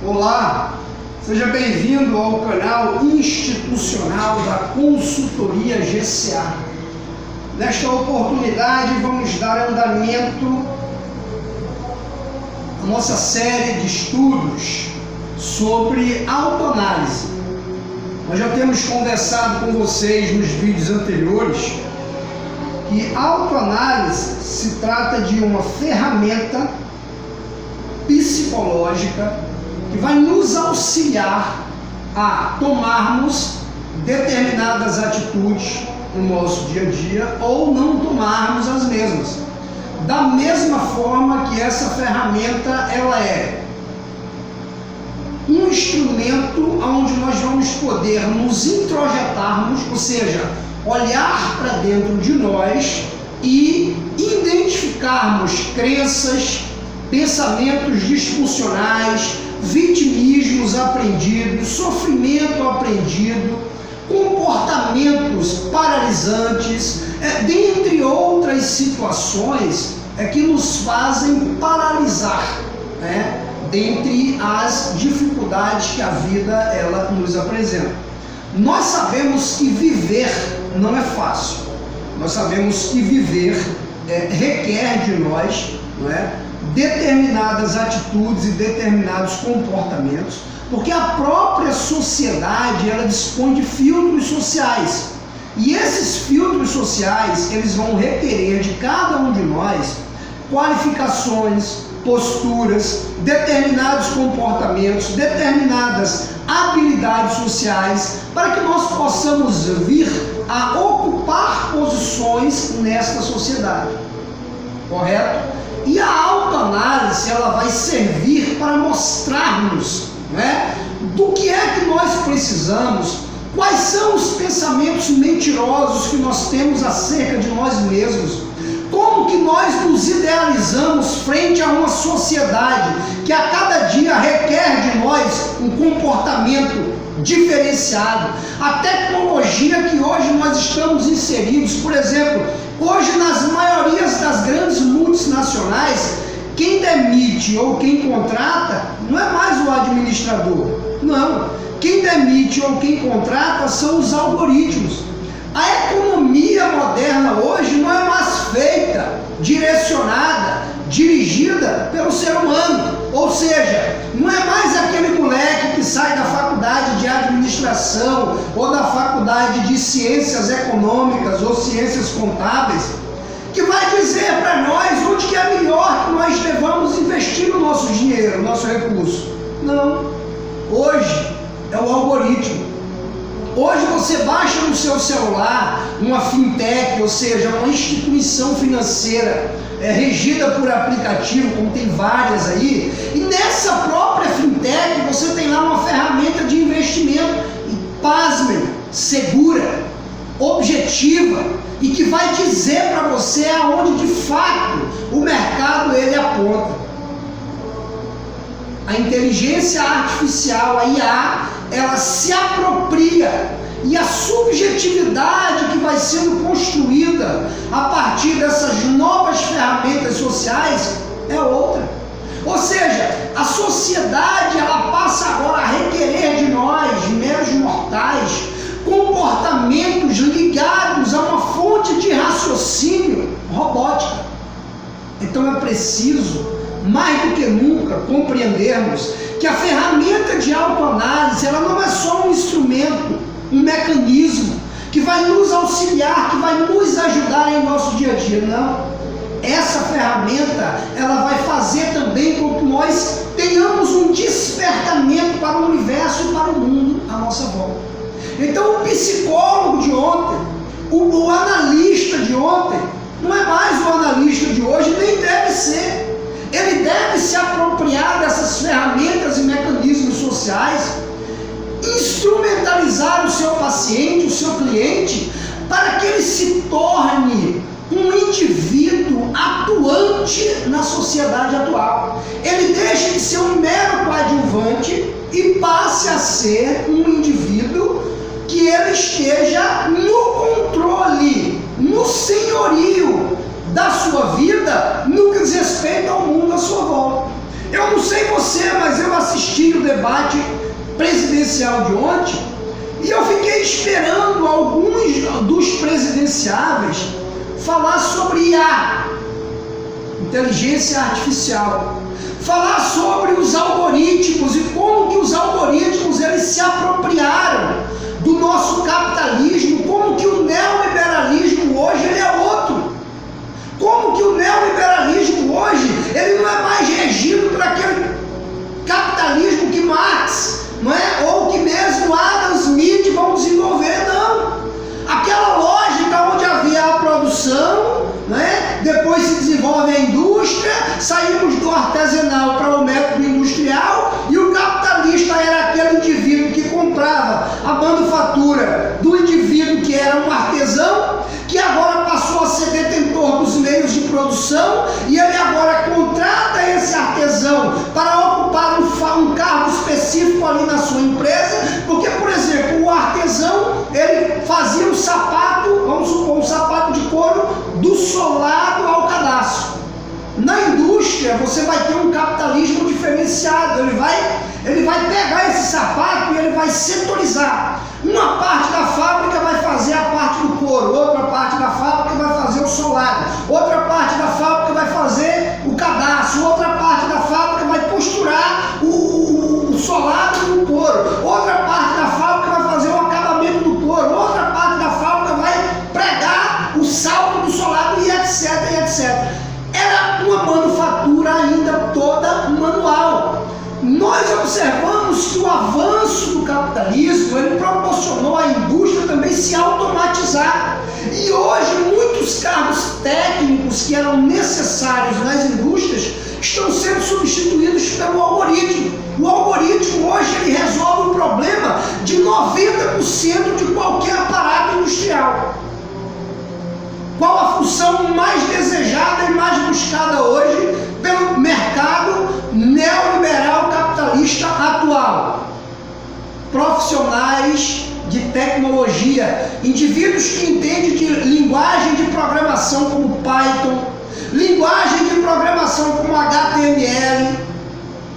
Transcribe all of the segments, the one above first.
Olá, seja bem-vindo ao canal institucional da Consultoria GCA. Nesta oportunidade vamos dar andamento à nossa série de estudos sobre autoanálise. Nós já temos conversado com vocês nos vídeos anteriores que autoanálise se trata de uma ferramenta psicológica que vai nos auxiliar a tomarmos determinadas atitudes no nosso dia a dia ou não tomarmos as mesmas. Da mesma forma que essa ferramenta ela é um instrumento onde nós vamos poder nos introjetarmos, ou seja, olhar para dentro de nós e identificarmos crenças, pensamentos disfuncionais, vitimismos aprendidos, sofrimento aprendido, comportamentos paralisantes, dentre outras situações que nos fazem paralisar, dentre as dificuldades que a vida ela nos apresenta. Nós sabemos que viver não é fácil. Nós sabemos que viver requer de nós, determinadas atitudes e determinados comportamentos, porque a própria sociedade ela dispõe de filtros sociais. E esses filtros sociais, eles vão requerer de cada um de nós qualificações, posturas, determinados comportamentos, determinadas habilidades sociais, para que nós possamos vir a ocupar posições nesta sociedade. Correto? E a autoanálise ela vai servir para mostrarmos, do que é que nós precisamos, quais são os pensamentos mentirosos que nós temos acerca de nós mesmos, como que nós nos idealizamos frente a uma sociedade que a cada dia requer de nós um comportamento diferenciado. A tecnologia que hoje nós estamos inseridos, por exemplo, hoje nas maiorias das grandes multinacionais, quem demite ou quem contrata não é mais o administrador, não. Quem demite ou quem contrata são os algoritmos. A economia moderna hoje não é mais feita, direcionada, dirigida pelo ser humano. Ou seja, não é mais aquele moleque que sai da faculdade de administração ou da faculdade de ciências econômicas ou ciências contábeis que vai dizer para nós onde que é melhor que nós devamos investir o nosso dinheiro, o nosso recurso. Não. Hoje é o algoritmo. Hoje você baixa no seu celular uma fintech, ou seja, uma instituição financeira regida por aplicativo, como tem várias aí, e nessa própria fintech você tem lá uma ferramenta de investimento, e pasmem, segura, objetiva, e que vai dizer para você aonde de fato o mercado ele aponta. A inteligência artificial, a IA, ela se apropria e a subjetividade que vai sendo construída a partir dessas novas ferramentas sociais é outra. Ou seja, a sociedade ela passa agora a requerer de nós, de meros mortais, comportamentos ligados a uma fonte de raciocínio robótica. Então é preciso mais do que nunca compreendermos que a ferramenta de autoanálise ela não é só um instrumento, um mecanismo que vai nos auxiliar, que vai nos ajudar em nosso dia a dia. Não. Essa ferramenta ela vai fazer também com que nós tenhamos um despertamento para o universo e para o mundo à nossa volta. Então o psicólogo de ontem, o analista de ontem, não é mais o analista de hoje, nem deve ser. Ele deve se apropriar dessas ferramentas e mecanismos sociais, instrumentalizar o seu paciente, o seu cliente, para que ele se torne um indivíduo atuante na sociedade atual. Ele deixe de ser um mero coadjuvante e passe a ser um indivíduo que ele esteja no controle, no senhorio da sua vida, no que diz respeito ao mundo à sua volta. Eu não sei você, mas eu assisti o debate presidencial de ontem e eu fiquei esperando alguns dos presidenciáveis falar sobre IA, inteligência artificial, falar sobre os algoritmos e como que os algoritmos eles se apropriaram do nosso capitalismo, como que o neoliberalismo hoje ele é outro, como que o neoliberalismo hoje ele não é mais regido por aquele capitalismo que Marx, não é? Ou que mesmo Adam Smith vão desenvolver, não. Aquela lógica onde havia a produção, né? Depois se desenvolve a indústria, saímos do artesanal para o método industrial e o capitalista era aquele indivíduo que comprava a manufatura do indivíduo que era um artesão, que agora passou a ser detentor dos meios de produção e ele agora contrata esse artesão para ocupar um cargo específico ali na sua empresa, porque, por exemplo, o artesão, ele fazia um sapato, vamos supor, um sapato de couro do solado ao cadastro. Na indústria, você vai ter um capitalismo diferenciado, ele vai pegar esse sapato e ele vai setorizar. Uma parte da fábrica vai fazer a parte do couro, outra parte da fábrica vai fazer o solado, outra parte da fábrica vai fazer o cadastro, outra parte da fábrica vai costurar o solado no couro, outra parte da fábrica vai fazer o acabamento do couro, outra parte da fábrica vai pregar o salto do solado e etc, etc. Era uma manufatura ainda toda manual. Nós observamos que o avanço do capitalismo ele proporcionou à indústria também se automatizar. E hoje muitos cargos técnicos que eram necessários nas indústrias estão sendo substituídos pelo algoritmo. O algoritmo hoje ele resolve o problema de 90% de qualquer aparato industrial. Qual a função mais desejada e mais buscada hoje pelo mercado neoliberal capitalista atual? Profissionais de tecnologia, indivíduos que entendem de linguagem de programação como Python, linguagem de programação como HTML,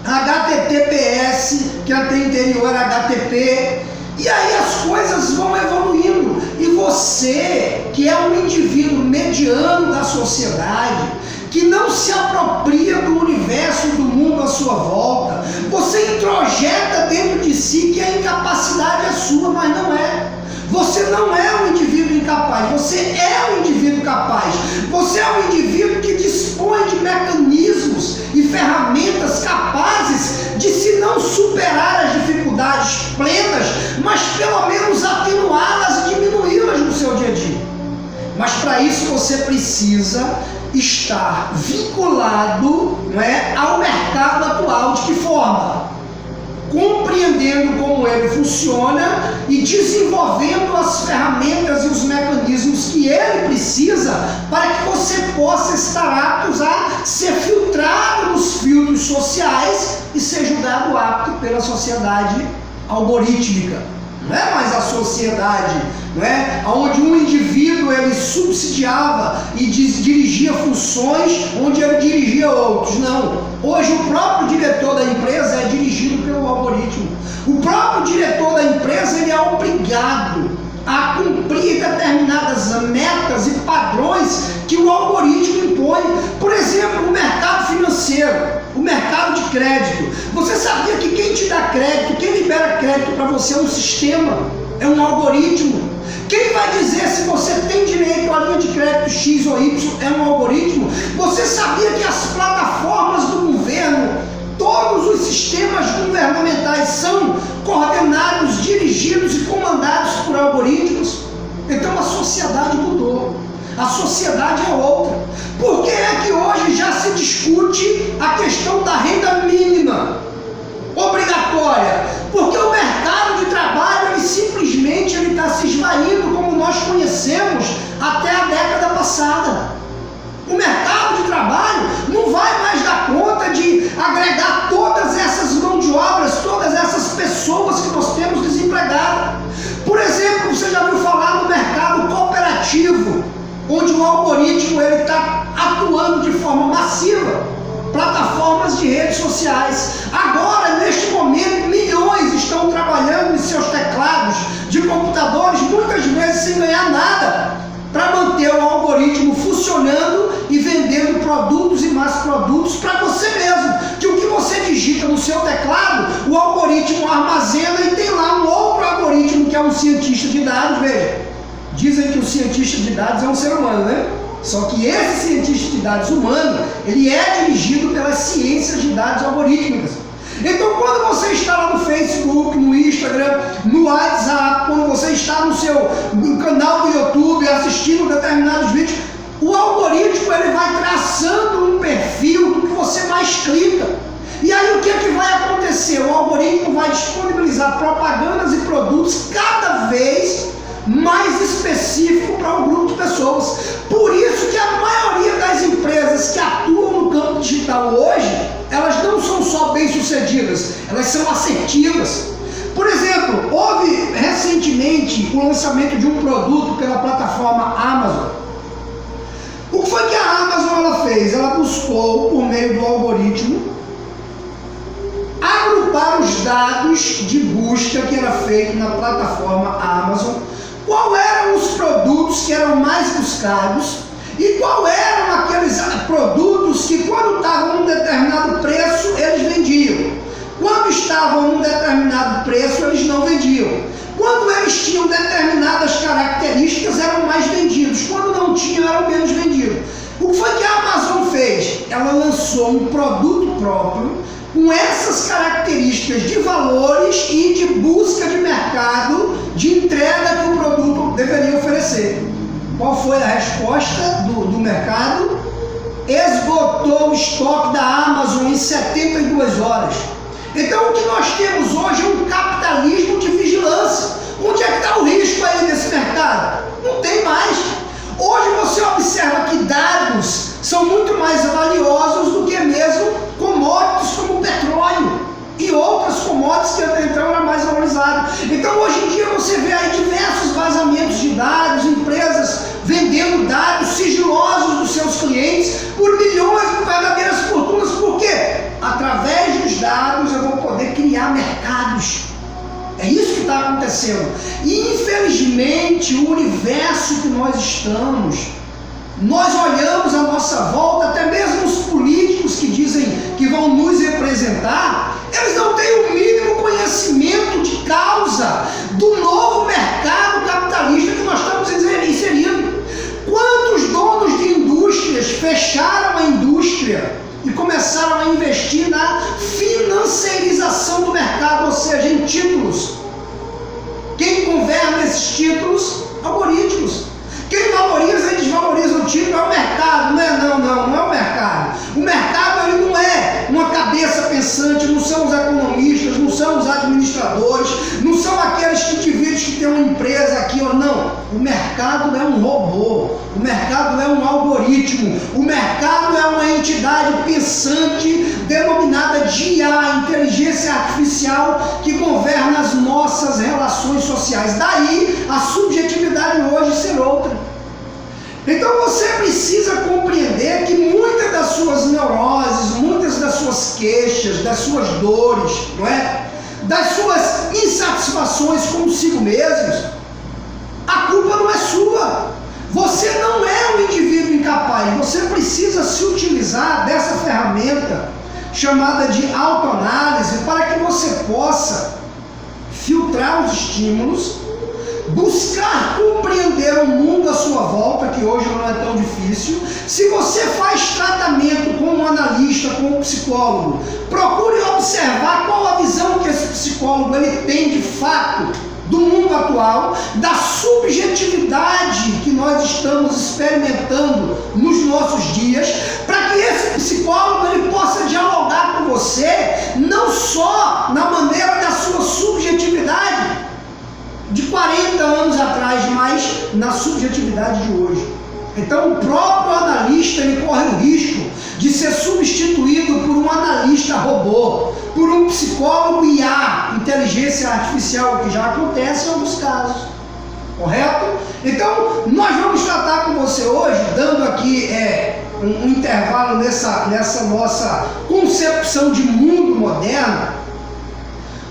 HTTPS, que anterior HTTP, e aí as coisas vão evoluindo. E você, que é um indivíduo mediano da sociedade, que não se apropria do universo e do mundo à sua volta, você introjeta dentro de si que a incapacidade é sua, mas não é. Você não é um indivíduo incapaz, você é um indivíduo capaz. Você é um indivíduo que dispõe de mecanismos e ferramentas capazes de, se não superar as dificuldades plenas, mas pelo menos atenuá-las e diminuí-las no seu dia a dia. Mas para isso você precisa estar vinculado, não é, ao mercado atual. De que forma? Compreendendo como ele funciona e desenvolvendo as ferramentas e os mecanismos que ele precisa para que você possa estar apto a ser filtrado nos filtros sociais e ser julgado apto pela sociedade algorítmica. Não é mais a sociedade, não é? Onde um indivíduo ele subsidiava e dirigia funções onde ele dirigia outros. Não. Hoje o próprio diretor da empresa é dirigido pelo algoritmo. O próprio diretor da empresa ele é obrigado a cumprir determinadas metas e padrões que o algoritmo impõe. Por exemplo, o mercado financeiro, o mercado de crédito. Você sabia que quem te dá crédito, quem libera crédito para você é um sistema, é um algoritmo? Quem vai dizer se você tem direito à linha de crédito X ou Y é um algoritmo? Você sabia que as plataformas do governo, todos os sistemas governamentais são coordenados, dirigidos e comandados por algoritmos? Então a sociedade mudou. A sociedade é outra. Por que é que hoje já se discute a questão da renda mínima obrigatória? Porque o mercado de trabalho ele simplesmente está se esvaindo como nós conhecemos até a década passada. O mercado de trabalho não vai mais dar conta de agregar todas essas mãos de obras, todas essas pessoas que nós temos desempregadas. Por exemplo, você já ouviu falar no mercado cooperativo, onde o algoritmo está atuando de forma massiva, plataformas de redes sociais. Agora, neste momento, milhões estão trabalhando seu teclado, o algoritmo armazena e tem lá um outro algoritmo que é um cientista de dados. Veja, dizem que o cientista de dados é um ser humano, né? Só que esse cientista de dados humano, ele é dirigido pelas ciências de dados algorítmicas. Então, quando você está lá no Facebook, no Instagram, no WhatsApp, quando você está no canal do YouTube assistindo determinados vídeos, o algoritmo ele vai traçando um perfil do que você mais clica. E aí o que é que vai acontecer? O algoritmo vai disponibilizar propagandas e produtos cada vez mais específico para um grupo de pessoas. Por isso que a maioria das empresas que atuam no campo digital hoje, elas não são só bem-sucedidas, elas são assertivas. Por exemplo, houve recentemente o lançamento de um produto pela plataforma Amazon. O que foi que a Amazon ela fez? Ela buscou, por meio do algoritmo, agrupar os dados de busca que era feito na plataforma Amazon, qual eram os produtos que eram mais buscados e qual eram aqueles produtos que quando estavam num determinado preço eles vendiam, quando estavam num determinado preço eles não vendiam, quando eles tinham determinadas características eram mais vendidos, quando não tinham eram menos vendidos. O que foi que a Amazon fez? Ela lançou um produto próprio com essas características de valores e de busca de mercado, de entrega que o produto deveria oferecer. Qual foi a resposta do mercado? Esgotou o estoque da Amazon em 72 horas. Então o que nós temos hoje é um capitalismo de vigilância. Onde é que está o risco aí desse mercado? Não tem mais. Hoje você observa que dados são muito mais valiosos do que mesmo commodities como petróleo e outras commodities que até então eram mais valorizadas. Então hoje em dia você vê aí diversos vazamentos de dados, empresas vendendo dados sigilosos dos seus clientes por milhões de verdadeiras fortunas. Por quê? Através dos dados eu vou poder criar mercados. É isso que está acontecendo. E infelizmente o universo que nós estamos, nós olhamos à nossa volta, até mesmo os políticos que dizem que vão nos representar, eles não têm o mínimo conhecimento de causa do novo mercado capitalista que nós estamos inserindo. Quantos donos de indústrias fecharam a indústria e começaram a investir na financiarização do mercado, ou seja, em títulos? Quem governa esses títulos? Algoritmos. Quem valoriza e desvaloriza o título é o mercado, não é o mercado. O mercado ele não é uma cabeça pensante, não são os economistas, não são os administradores, não são aqueles indivíduos que têm uma empresa aqui ou não. O mercado é um robô, o mercado é um algoritmo, o mercado é uma entidade pensante denominada de IA, inteligência artificial, que governa as nossas relações sociais. Daí a subjetividade hoje ser outra. Então você precisa compreender que muitas das suas neuroses, muitas das suas queixas, das suas dores, não é? Das suas insatisfações consigo mesmos, a culpa não é sua. Você não é um indivíduo incapaz. Você precisa se utilizar dessa ferramenta chamada de autoanálise para que você possa filtrar os estímulos, buscar compreender o mundo à sua volta, que hoje não é tão difícil. Se você faz tratamento com um analista, com um psicólogo, procure observar qual a visão que esse psicólogo ele tem de fato do mundo atual, da subjetividade que nós estamos experimentando nos nossos dias, para que esse psicólogo ele possa dialogar com você, não só na maneira da sua subjetividade de 40 anos atrás, mas na subjetividade de hoje. Então o próprio analista ele corre o risco de ser substituído por um analista robô, por um psicólogo IA, inteligência artificial, que já acontece em alguns casos, correto? Então nós vamos tratar com você hoje, dando aqui um intervalo nessa nossa concepção de mundo moderno.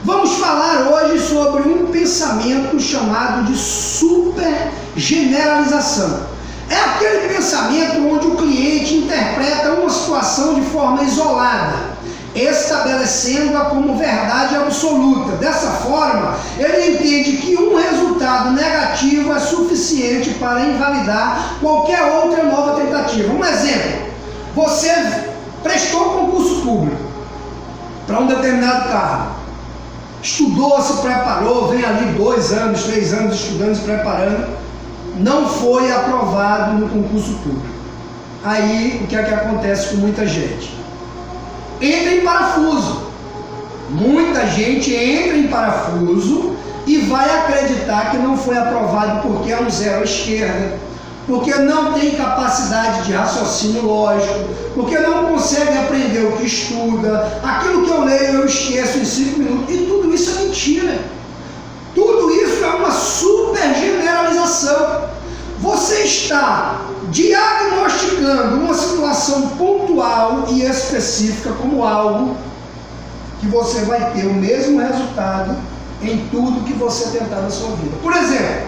Vamos falar hoje sobre um pensamento chamado de supergeneralização. É aquele pensamento onde o cliente interpreta uma situação de forma isolada estabelecendo-a como verdade absoluta. Dessa forma, ele entende que um resultado negativo é suficiente para invalidar qualquer outra nova tentativa. Um exemplo: você prestou concurso público para um determinado cargo, estudou, se preparou, vem ali 2 anos, 3 anos estudando, se preparando, não foi aprovado no concurso público. Aí, o que é que acontece com muita gente? Entra em parafuso. Muita gente entra em parafuso e vai acreditar que não foi aprovado porque é um zero à esquerda, porque não tem capacidade de raciocínio lógico, porque não consegue aprender o que estuda, aquilo que eu leio eu esqueço em 5 minutos, e tudo isso é mentira. Tudo isso é uma super generalização. Você está diagnosticando uma situação pontual e específica como algo que você vai ter o mesmo resultado em tudo que você tentar na sua vida. Por exemplo,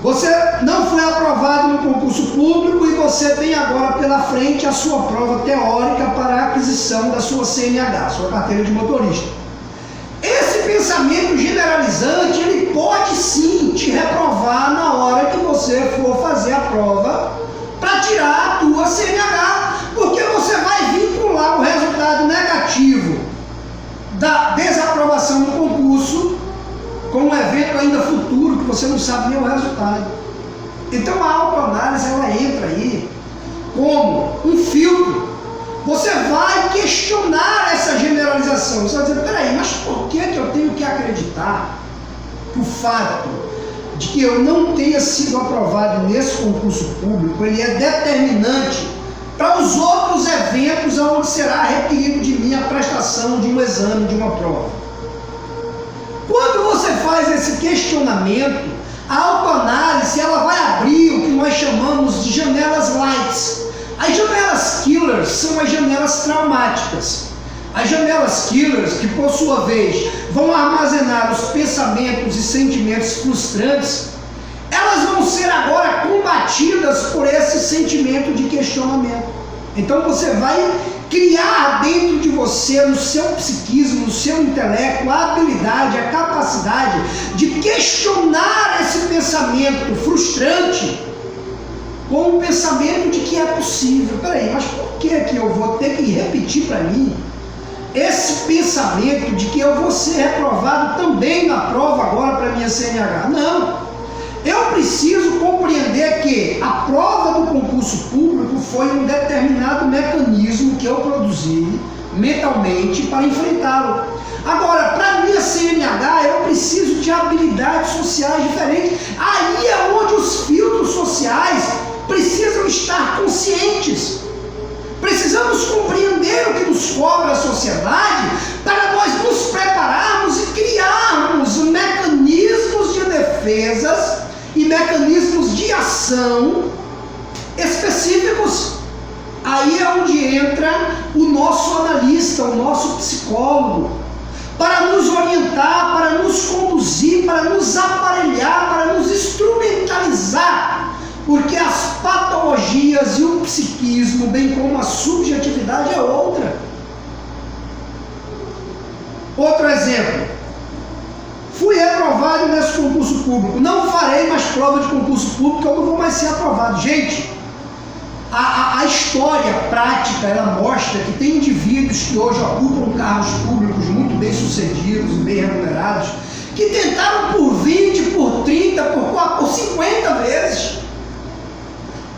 você não foi aprovado no concurso público e você tem agora pela frente a sua prova teórica para a aquisição da sua CNH, sua carteira de motorista. Esse pensamento generalizante, ele pode sim te reprovar na hora que você for fazer a prova para tirar a tua CNH, porque você vai vincular o resultado negativo da desaprovação do concurso com um evento ainda futuro que você não sabe nem o resultado. Então a autoanálise, ela entra aí como um filtro. Você vai questionar essa generalização. Você vai dizer: peraí, mas por que eu tenho que acreditar que o fato de que eu não tenha sido aprovado nesse concurso público, ele é determinante para os outros eventos onde será requerido de mim a prestação de um exame, de uma prova? Quando você faz esse questionamento, a autoanálise, ela vai abrir o que nós chamamos de janelas lights. As janelas killers são as janelas traumáticas. As janelas killers, que por sua vez vão armazenar os pensamentos e sentimentos frustrantes, elas vão ser agora combatidas por esse sentimento de questionamento. Então você vai criar dentro de você, no seu psiquismo, no seu intelecto, a habilidade, a capacidade de questionar esse pensamento frustrante com o pensamento de que é possível. Peraí, mas por que eu vou ter que repetir para mim esse pensamento de que eu vou ser reprovado também na prova agora para minha CNH? Não. Eu preciso compreender que a prova do concurso público foi um determinado mecanismo que eu produzi mentalmente para enfrentá-lo. Agora, para minha CNH, eu preciso de habilidades sociais diferentes. Aí é onde os filtros sociais precisam estar conscientes. Precisamos compreender o que nos cobra a sociedade para nós nos prepararmos e criarmos mecanismos de defesas e mecanismos de ação específicos. Aí é onde entra o nosso analista, o nosso psicólogo, para nos orientar, para nos conduzir, para nos aparelhar, para nos instrumentalizar, porque as patologias e o psiquismo, bem como a subjetividade, é outra. Outro exemplo: fui reprovado nesse concurso público, não farei mais prova de concurso público, eu não vou mais ser aprovado. Gente, a história prática, ela mostra que tem indivíduos que hoje ocupam cargos públicos muito bem sucedidos e bem remunerados, que tentaram por 20, por 30, por 50 vezes.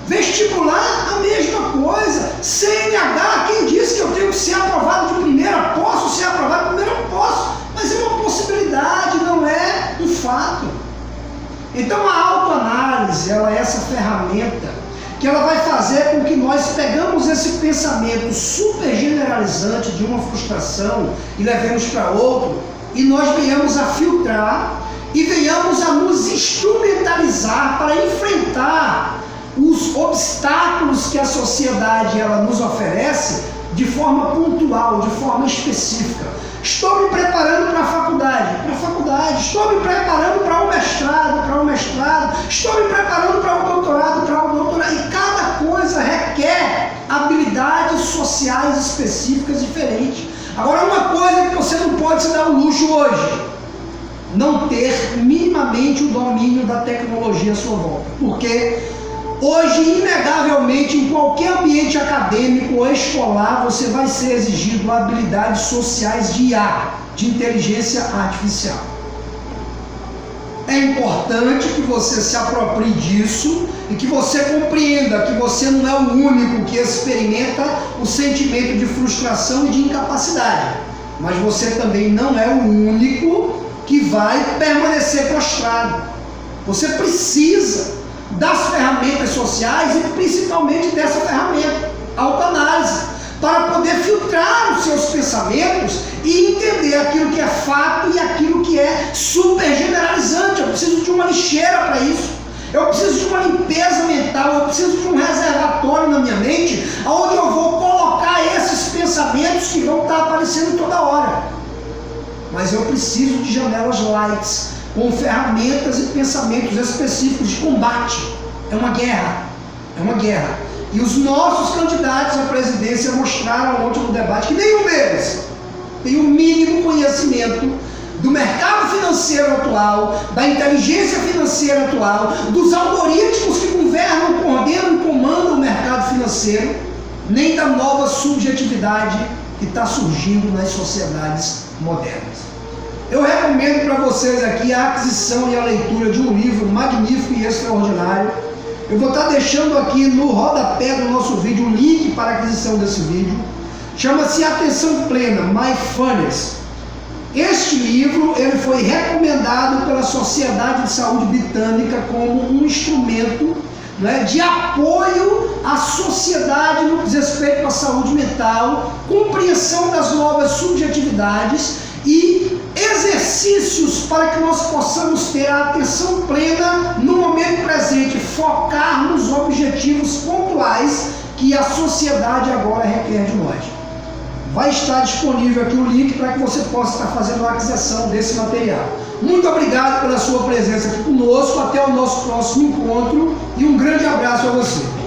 Vestibular, a mesma coisa. CNH, quem disse que eu tenho que ser aprovado de primeira? Posso ser aprovado de primeira? Posso, mas é uma possibilidade, não é um fato. Então a autoanálise, ela é essa ferramenta que ela vai fazer com que nós pegamos esse pensamento super generalizante de uma frustração e levemos para outro, e nós venhamos a filtrar e venhamos a nos instrumentalizar para enfrentar os obstáculos que a sociedade ela nos oferece de forma pontual, de forma específica. Estou me preparando para a faculdade, estou me preparando para o mestrado, estou me preparando para o doutorado, e cada coisa requer habilidades sociais específicas diferentes. Agora, uma coisa que você não pode se dar o luxo hoje: não ter minimamente o domínio da tecnologia à sua volta. Porque hoje, inegavelmente, em qualquer ambiente acadêmico ou escolar, você vai ser exigido habilidades sociais de IA, de inteligência artificial. É importante que você se aproprie disso e que você compreenda que você não é o único que experimenta o sentimento de frustração e de incapacidade, mas você também não é o único que vai permanecer prostrado. Você precisa das ferramentas sociais e principalmente dessa ferramenta, autoanálise, para poder filtrar os seus pensamentos e entender aquilo que é fato e aquilo que é super generalizante. Eu preciso de uma lixeira para isso. Eu preciso de uma limpeza mental, eu preciso de um reservatório na minha mente, onde eu vou colocar esses pensamentos que vão estar aparecendo toda hora. Mas eu preciso de janelas lights, com ferramentas e pensamentos específicos de combate. É uma guerra, é uma guerra. E os nossos candidatos à presidência mostraram ontem no debate que nenhum deles tem o mínimo conhecimento do mercado financeiro atual, da inteligência financeira atual, dos algoritmos que governam, coordenam e comandam o mercado financeiro, nem da nova subjetividade que está surgindo nas sociedades modernas. Eu recomendo para vocês aqui a aquisição e a leitura de um livro magnífico e extraordinário. Eu vou estar deixando aqui no rodapé do nosso vídeo o link para a aquisição desse vídeo. Chama-se Atenção Plena, Mindfulness. Este livro ele foi recomendado pela Sociedade de Saúde Britânica como um instrumento, né, de apoio à sociedade no que diz respeito à saúde mental, compreensão das novas subjetividades e exercícios para que nós possamos ter a atenção plena no momento presente, focar nos objetivos pontuais que a sociedade agora requer de nós. Vai estar disponível aqui o link para que você possa estar fazendo a aquisição desse material. Muito obrigado pela sua presença aqui conosco, até o nosso próximo encontro e um grande abraço a você.